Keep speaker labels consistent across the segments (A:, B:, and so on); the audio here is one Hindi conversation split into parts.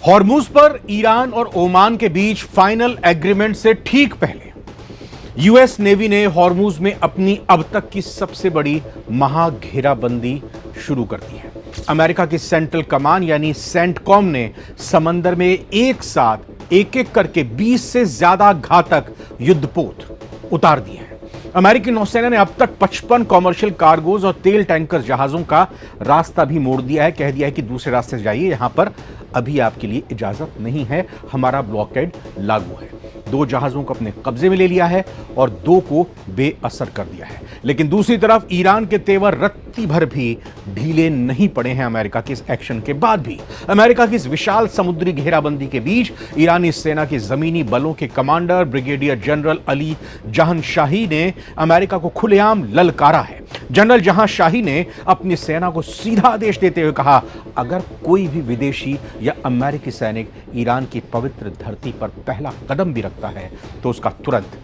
A: हॉर्मुज पर ईरान और ओमान के बीच फाइनल एग्रीमेंट से ठीक पहले यूएस नेवी ने हॉर्मुज में अपनी अब तक की सबसे बड़ी महाघेराबंदी शुरू कर दी है। अमेरिका की सेंट्रल कमान यानी सेंटकॉम ने समंदर में एक साथ एक एक करके 20 से ज्यादा घातक युद्धपोत उतार दिए हैं। अमेरिकी नौसेना ने अब तक 55 कॉमर्शियल कार्गोज और तेल टैंकर जहाजों का रास्ता भी मोड़ दिया है। कह दिया है कि दूसरे रास्ते से जाइए, यहां पर अभी आपके लिए इजाजत नहीं है, हमारा ब्लॉकेड लागू है। 2 जहाजों को अपने कब्जे में ले लिया है और 2 को बेअसर कर दिया है। लेकिन दूसरी तरफ ईरान के तेवर रत्ती भर भी ढीले नहीं पड़े हैं। अमेरिका के इस एक्शन के बाद भी अमेरिका की इस विशाल समुद्री घेराबंदी के बीच ईरानी सेना के जमीनी बलों के कमांडर ब्रिगेडियर जनरल अली जहांशाही ने अमेरिका को खुलेआम ललकारा है। जनरल जहांशाही ने अपनी सेना को सीधा आदेश देते हुए कहा, अगर कोई भी विदेशी या अमेरिकी सैनिक ईरान की पवित्र धरती पर पहला कदम भी रखता है तो उसका तुरंत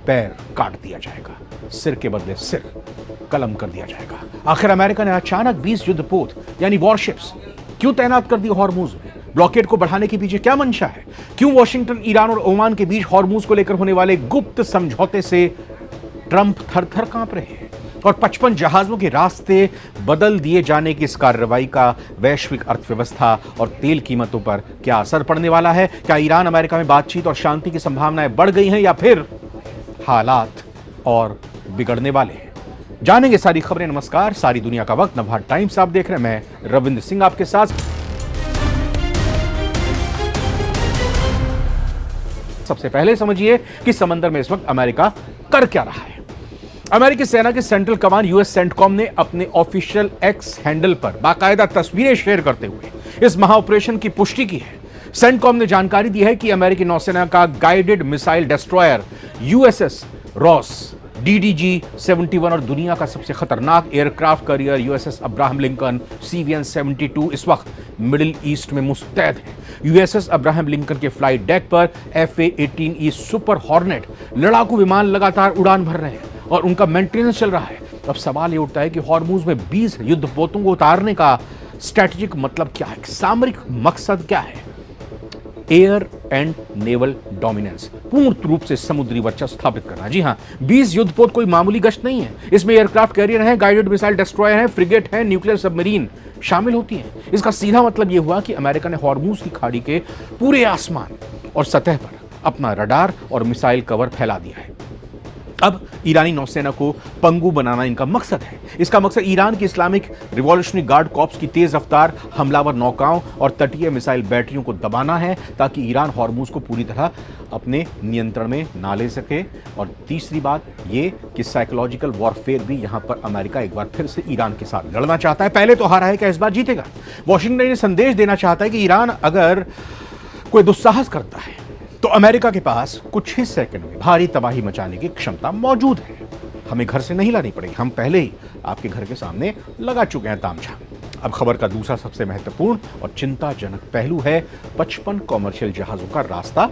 A: पैर काट दिया जाएगा, सिर के बदले सिर कलम कर दिया जाएगा। आखिर अमेरिका ने अचानक 20 युद्धपोत यानी वॉरशिप्स क्यों तैनात कर दी हॉर्मुज में? ब्लॉकेड को बढ़ाने के पीछे क्या मंशा है? क्यों वॉशिंगटन, ईरान और ओमान के बीच हॉर्मुज को लेकर होने वाले गुप्त समझौते से ट्रंप थर-थर कांप रहे हैं? और 55 जहाजों के रास्ते बदल दिए जाने की इस कार्रवाई का वैश्विक अर्थव्यवस्था और तेल कीमतों पर क्या असर पड़ने वाला है? क्या ईरान अमेरिका में बातचीत और शांति की संभावनाएं बढ़ गई हैं या फिर हालात और बिगड़ने वाले हैं? जानेंगे सारी खबरें। नमस्कार, सारी दुनिया का वक्त, नवभारत टाइम्स आप देख रहे हैं। मैं रविंद्र सिंह आपके साथ। सबसे पहले समझिए कि समंदर में इस वक्त अमेरिका कर क्या रहा है। अमेरिकी सेना के सेंट्रल कमान यूएस सेंटकॉम ने अपने ऑफिशियल एक्स हैंडल पर बाकायदा तस्वीरें शेयर करते हुए इस महाऑपरेशन की पुष्टि की है। सेंटकॉम ने जानकारी दी है कि अमेरिकी नौसेना का guided missile destroyer USS Ross DDG-71 और दुनिया का सबसे खतरनाक aircraft carrier USS Abraham Lincoln CVN-72 इस वक्त मिडिल ईस्ट में मुस्तैद है। यूएसएस अब्राहम लिंकन के फ्लाइट डेक पर FA-18E सुपर हॉर्नेट लड़ाकू विमान लगातार उड़ान भर रहे हैं और उनका मेंटेनेंस चल रहा है। अब सवाल ये उठता है कि हॉर्मुज में 20 युद्धपोतों को उतारने का स्ट्रैटेजिक मतलब क्या है, सामरिक मकसद क्या है? एयर एंड नेवल डोमिनेंस, पूर्ण रूप से समुद्री वर्चस्व स्थापित करना। जी हां, 20 युद्धपोत कोई मामूली गश्त नहीं है। इसमें एयरक्राफ्ट कैरियर है, गाइडेड मिसाइल डिस्ट्रॉयर है, फ्रिगेट है, न्यूक्लियर सबमरीन शामिल होती हैं। इसका सीधा मतलब यह हुआ कि अमेरिका ने हॉर्मुज की खाड़ी के पूरे आसमान और सतह पर अपना रडार और मिसाइल कवर फैला दिया है। अब ईरानी नौसेना को पंगु बनाना इनका मकसद है। इसका मकसद ईरान की इस्लामिक रिवॉल्यूशनरी गार्ड कॉर्प्स की तेज रफ्तार हमलावर नौकाओं और तटीय मिसाइल बैटरियों को दबाना है ताकि ईरान हॉर्मुज को पूरी तरह अपने नियंत्रण में ना ले सके। और तीसरी बात ये कि साइकोलॉजिकल वॉरफेयर भी यहां पर अमेरिका एक बार फिर से ईरान के साथ लड़ना चाहता है। पहले तो हारा है, क्या इस बार जीतेगा? वॉशिंगटन ये संदेश देना चाहता है कि ईरान अगर कोई दुस्साहस करता है तो अमेरिका के पास कुछ ही सेकंड में भारी तबाही मचाने की क्षमता मौजूद है। हमें घर से नहीं लानी पड़ेगी, हम पहले ही आपके घर के सामने लगा चुके हैं तामझाम। अब खबर का दूसरा सबसे महत्वपूर्ण और चिंताजनक पहलू है 55 कॉमर्शियल जहाजों का रास्ता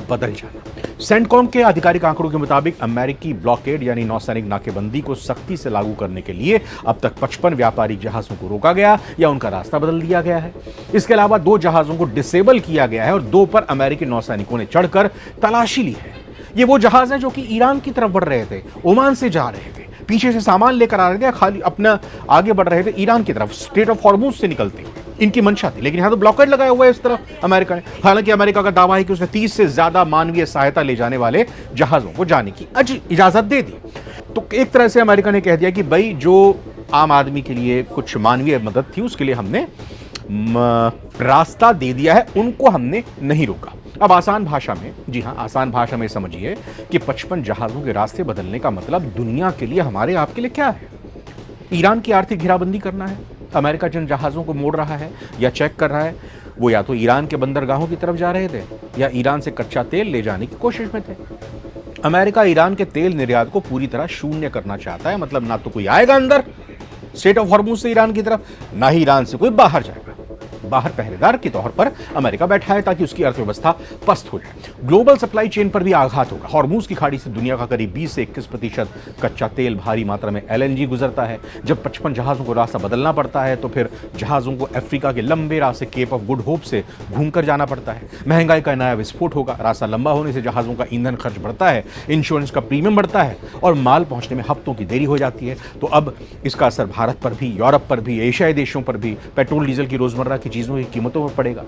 A: बदल जाना। सेंटकॉम के आधिकारिक आंकड़ों के मुताबिक अमेरिकी ब्लॉकेड यानी नौसैनिक नाकेबंदी को सख्ती से लागू करने के लिए अब तक 55 व्यापारिक जहाजों को रोका गया या उनका रास्ता बदल दिया गया है। इसके अलावा 2 जहाजों को डिसेबल किया गया है और 2 पर अमेरिकी नौसैनिकों ने चढ़कर तलाशी ली है। ये वो जहाज हैं जो कि ईरान की तरफ बढ़ रहे थे, ओमान से जा रहे थे, पीछे से सामान लेकर आ रहे थे, खाली अपना आगे बढ़ रहे थे ईरान की तरफ, स्ट्रेट ऑफ हॉर्मुज से निकलते हुए इनकी मंशा थी। लेकिन यहां तो ब्लॉकेड लगाया हुआ है इस तरफ अमेरिका ने। हालांकि अमेरिका का दावा है कि उसने 30 से ज्यादा मानवीय सहायता ले जाने वाले जहाजों को जाने की इजाजत दे दी। तो एक तरह से अमेरिका ने कह दिया कि भाई जो आम आदमी के लिए कुछ मानवीय मदद थी उसके लिए हमने रास्ता दे दिया है, उनको हमने नहीं रोका। अब आसान भाषा में, जी हां, आसान भाषा में समझिए कि 55 जहाजों के रास्ते बदलने का मतलब दुनिया के लिए, हमारे आपके लिए क्या है? ईरान की आर्थिक घेराबंदी करना है। अमेरिका जिन जहाजों को मोड़ रहा है या चेक कर रहा है वो या तो ईरान के बंदरगाहों की तरफ जा रहे थे या ईरान से कच्चा तेल ले जाने की कोशिश में थे। अमेरिका ईरान के तेल निर्यात को पूरी तरह शून्य करना चाहता है। मतलब ना तो कोई आएगा अंदर स्ट्रेट ऑफ हॉर्मुज से ईरान की तरफ, ना ही ईरान से कोई बाहर जाएगा। बाहर पहरेदार के तौर पर अमेरिका बैठा है ताकि उसकी अर्थव्यवस्था पस्त हो जाए। ग्लोबल सप्लाई चेन पर भी आघात होगा। हॉर्मूज की खाड़ी से दुनिया का करीब 20 से 21% कच्चा तेल, भारी मात्रा में LNG गुजरता है। जब 55 जहाजों को रास्ता बदलना पड़ता है तो फिर जहाजों को अफ्रीका के लंबे रास्ते केप ऑफ गुड होप से घूमकर जाना पड़ता है। महंगाई का नया विस्फोट होगा। रास्ता लंबा होने से जहाजों का ईंधन खर्च बढ़ता है, इंश्योरेंस का प्रीमियम बढ़ता है और माल पहुंचने में हफ्तों की देरी हो जाती है। तो अब इसका असर भारत पर भी, यूरोप पर भी, एशियाई देशों पर भी, पेट्रोल डीजल की रोजमर्रा की चीजों की कीमतों पर पड़ेगा।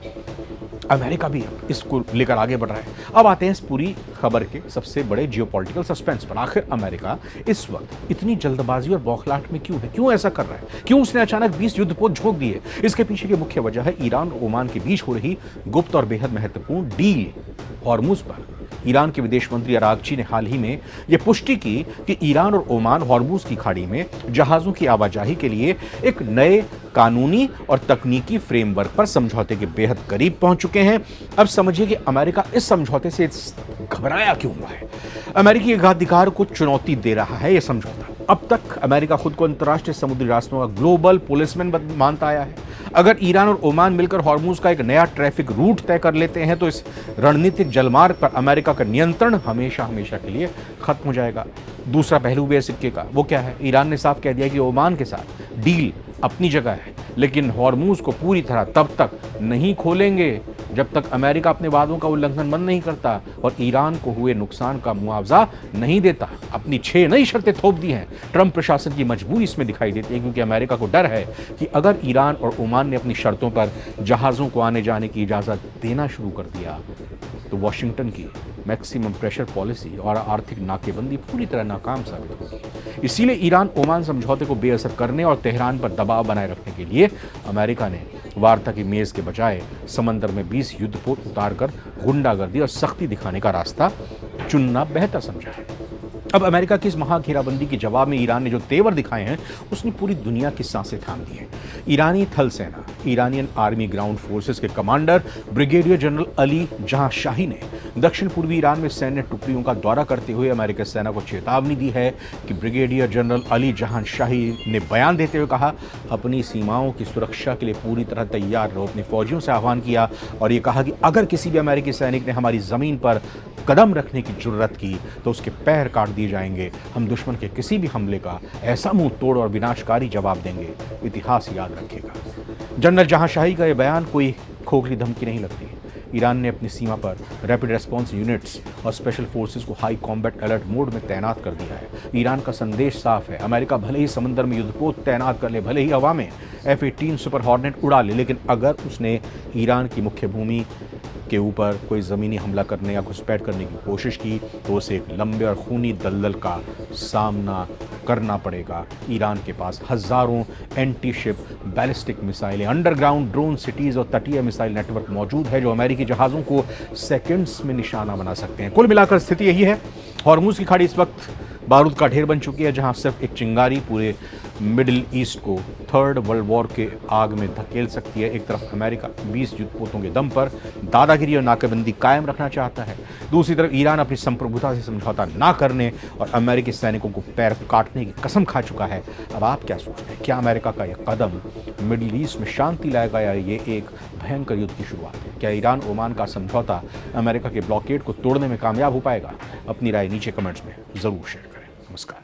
A: अमेरिका भी अब इसको लेकर आगे बढ़ रहा है। अब आते हैं इस पूरी खबर के सबसे बड़े जियोपॉलिटिकल सस्पेंस पर। आखिर अमेरिका इस वक्त इतनी जल्दबाजी और बौखलाहट में क्यों है? क्यों ऐसा कर रहा है? क्यों उसने अचानक 20 युद्धपोत झोंक दिए? इसके पीछे की मुख्य वजह है ईरान और ओमान के बीच हो रही गुप्त और बेहद महत्वपूर्ण डील हॉर्मुज पर। ईरान के विदेश मंत्री अरागची ने हाल ही में यह पुष्टि की कि ईरान और ओमान हॉर्मुज की खाड़ी में जहाजों की आवाजाही के लिए एक नए कानूनी और तकनीकी फ्रेमवर्क पर समझौते के बेहद करीब पहुंच चुके हैं। अब समझिए कि अमेरिका इस समझौते से घबराया क्यों हुआ है। अमेरिकी एकाधिकार को चुनौती दे रहा है यह समझौता। अब तक अमेरिका खुद को अंतर्राष्ट्रीय समुद्री रास्तों का ग्लोबल पुलिसमैन मानता आया है। अगर ईरान और ओमान मिलकर हॉर्मुज का एक नया ट्रैफिक रूट तय कर लेते हैं तो इस रणनीतिक जलमार्ग पर अमेरिका का नियंत्रण हमेशा हमेशा के लिए खत्म हो जाएगा। दूसरा पहलू भी है सिक्के का। वो क्या है? ईरान ने साफ कह दिया कि ओमान के साथ डील अपनी जगह है, लेकिन हॉर्मुज को पूरी तरह तब तक नहीं खोलेंगे जब तक अमेरिका अपने वादों का उल्लंघन बंद नहीं करता और ईरान को हुए नुकसान का मुआवजा नहीं देता। अपनी 6 नई शर्तें थोप दी हैं। ट्रंप प्रशासन की मजबूरी इसमें दिखाई देती है क्योंकि अमेरिका को डर है कि अगर ईरान और ओमान ने अपनी शर्तों पर जहाजों को आने जाने की इजाजत देना शुरू कर दिया तो वॉशिंगटन की मैक्सिमम प्रेशर पॉलिसी और आर्थिक नाकेबंदी पूरी तरह नाकाम साबित होगी। इसीलिए ईरान ओमान समझौते को बेअसर करने और तेहरान पर दबाव बनाए रखने के लिए अमेरिका ने वार्ता की मेज के बजाय समंदर में 20 युद्धपोत उतारकर गुंडागर्दी और सख्ती दिखाने का रास्ता चुनना बेहतर समझा है। अब अमेरिका की इस महाघेराबंदी के जवाब में ईरान ने जो तेवर दिखाए हैं उसने पूरी दुनिया की सांसें थाम दी हैं। ईरानी थल सेना, ईरानियन आर्मी ग्राउंड फोर्सेस के कमांडर ब्रिगेडियर जनरल अली जहां शाही ने दक्षिण पूर्वी ईरान में सैन्य टुकड़ियों का दौरा करते हुए अमेरिकी सेना को चेतावनी दी है कि ब्रिगेडियर जनरल अली जहां शाही ने बयान देते हुए कहा, अपनी सीमाओं की सुरक्षा के लिए पूरी तरह तैयार रहो। अपने फौजियों से आह्वान किया और ये कहा कि अगर किसी भी अमेरिकी सैनिक ने हमारी जमीन पर कदम रखने की जुर्रत की तो उसके पैर काट दिए जाएंगे। हम दुश्मन के किसी भी हमले का ऐसा मुंह तोड़ और विनाशकारी जवाब देंगे, इतिहास याद रखेगा। जनरल जहांशाही का यह बयान कोई खोखली धमकी नहीं लगती। ईरान ने अपनी सीमा पर रैपिड रेस्पॉन्स यूनिट्स और स्पेशल फोर्सेस को हाई कॉम्बैट अलर्ट मोड में तैनात कर दिया है। ईरान का संदेश साफ है, अमेरिका भले ही समंदर में युद्धपोत तैनात कर ले, भले ही हवा में F-18 सुपर हॉर्नेट उड़ा ले, लेकिन अगर उसने ईरान की मुख्य भूमि के ऊपर कोई ज़मीनी हमला करने या घुसपैठ करने की कोशिश की तो उसे एक लंबे और खूनी दलदल का सामना करना पड़ेगा। ईरान के पास हज़ारों एंटी शिप बैलिस्टिक मिसाइलें, अंडरग्राउंड ड्रोन सिटीज़ और तटीय मिसाइल नेटवर्क मौजूद है जो अमेरिकी जहाज़ों को सेकंड्स में निशाना बना सकते हैं। कुल मिलाकर स्थिति यही है, हॉर्मुज की खाड़ी इस वक्त बारूद का ढेर बन चुकी है जहां सिर्फ एक चिंगारी पूरे मिडिल ईस्ट को थर्ड वर्ल्ड वॉर के आग में धकेल सकती है। एक तरफ अमेरिका 20 युद्धपोतों के दम पर दादागिरी और नाकेबंदी कायम रखना चाहता है, दूसरी तरफ ईरान अपनी संप्रभुता से समझौता ना करने और अमेरिकी सैनिकों को पैर काटने की कसम खा चुका है। अब आप क्या सोचते हैं, क्या अमेरिका का यह कदम मिडिल ईस्ट में शांति लाएगा या ये एक भयंकर युद्ध की शुरुआत है? क्या ईरान ओमान का समझौता अमेरिका के ब्लॉकेड को तोड़ने में कामयाब हो पाएगा? अपनी राय नीचे कमेंट्स में जरूर शेयर करें। नमस्कार।